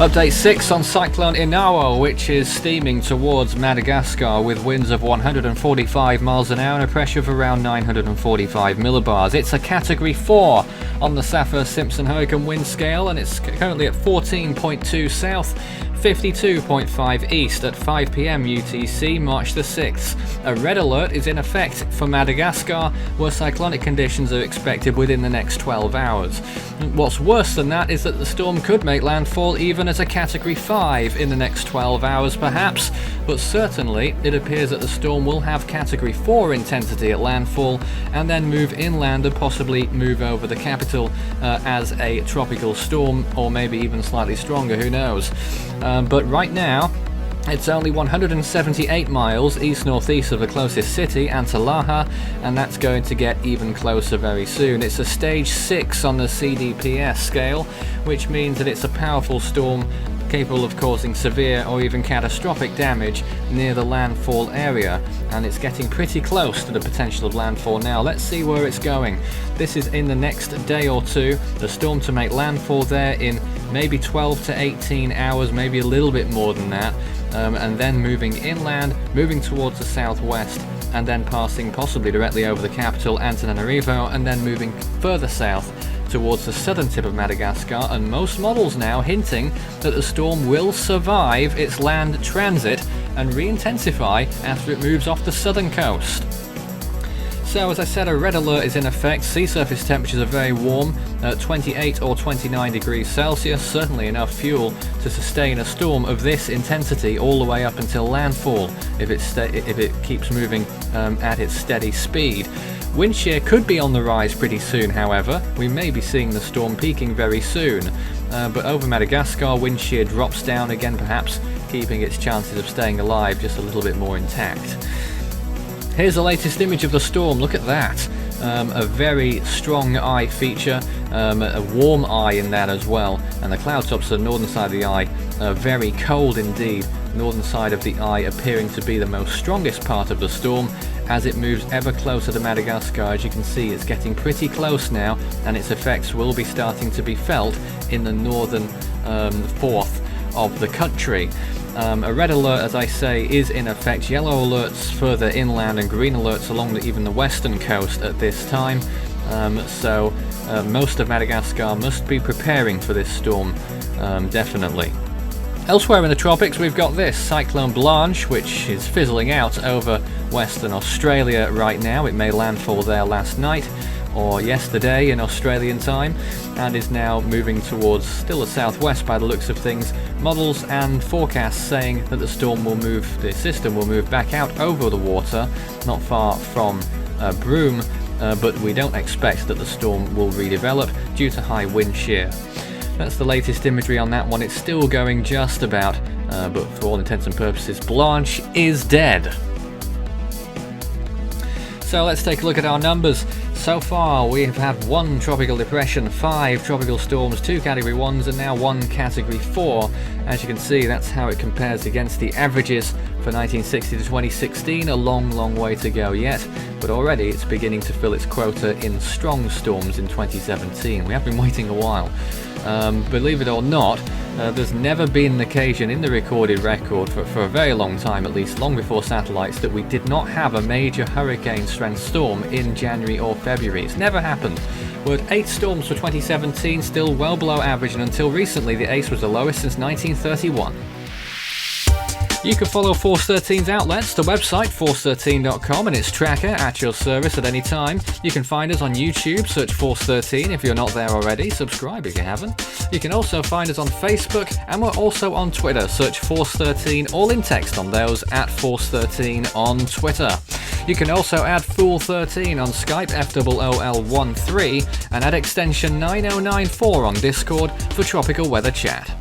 Update 6 on Cyclone Enawo, which is steaming towards Madagascar with winds of 145 miles an hour and a pressure of around 945 millibars. It's a Category 4 on the Saffir-Simpson hurricane wind scale, and it's currently at 14.2 south, 52.5 east at 5 p.m. UTC, March the 6th. A red alert is in effect for Madagascar, where cyclonic conditions are expected within the next 12 hours. What's worse than that is that the storm could make landfall even as a Category 5 in the next 12 hours perhaps, but certainly it appears that the storm will have Category 4 intensity at landfall and then move inland and possibly move over the capital as a tropical storm, or maybe even slightly stronger, who knows. But right now, it's only 178 miles east-northeast of the closest city, Antalaha, and that's going to get even closer very soon. It's a stage 6 on the CDPS scale, which means that it's a powerful storm capable of causing severe or even catastrophic damage near the landfall area, and it's getting pretty close to the potential of landfall now. Let's see where it's going. This is in the next day or two, the storm to make landfall there in maybe 12 to 18 hours, maybe a little bit more than that, and then moving inland, moving towards the southwest, and then passing possibly directly over the capital, Antananarivo, and then moving further south towards the southern tip of Madagascar, and most models now hinting that the storm will survive its land transit and re-intensify after it moves off the southern coast. So as I said, a red alert is in effect. Sea surface temperatures are very warm, 28 or 29 degrees Celsius, certainly enough fuel to sustain a storm of this intensity all the way up until landfall if it keeps moving at its steady speed. Wind shear could be on the rise pretty soon, however. We may be seeing the storm peaking very soon. But over Madagascar, wind shear drops down again, perhaps keeping its chances of staying alive just a little bit more intact. Here's the latest image of the storm. Look at that. A very strong eye feature, a warm eye in that as well, and the cloud tops on the northern side of the eye are very cold indeed. Northern side of the eye appearing to be the most strongest part of the storm as it moves ever closer to Madagascar. As you can see, it's getting pretty close now, and its effects will be starting to be felt in the northern fourth of the country. A red alert, as I say, is in effect. Yellow alerts further inland and green alerts along even the western coast at this time. So most of Madagascar must be preparing for this storm, definitely. Elsewhere in the tropics, we've got this Cyclone Blanche, which is fizzling out over Western Australia right now. It made landfall there last night or yesterday in Australian time, and is now moving towards still the southwest by the looks of things. Models and forecasts saying that the system will move back out over the water, not far from Broome, but we don't expect that the storm will redevelop due to high wind shear. That's the latest imagery on that one. It's still going just about, but for all intents and purposes, Blanche is dead. So let's take a look at our numbers. So far we have had 1 tropical depression, 5 tropical storms, 2 Category 1s, and now 1 Category 4. As you can see, that's how it compares against the averages for 1960 to 2016. A long way to go yet, but already it's beginning to fill its quota in strong storms in 2017. We have been waiting a while. Believe it or not, there's never been an occasion in the recorded record for a very long time, at least long before satellites, that we did not have a major hurricane strength storm in January or February. It's never happened. We're at 8 storms for 2017, still well below average, and until recently the ACE was the lowest since 1931. You can follow Force 13's outlets, the website force13.com and its tracker at your service at any time. You can find us on YouTube, search Force 13 if you're not there already, subscribe if you haven't. You can also find us on Facebook, and we're also on Twitter, search Force 13, all in text on those, at Force 13 on Twitter. You can also add Fool 13 on Skype, FOOL13, and add extension 9094 on Discord for tropical weather chat.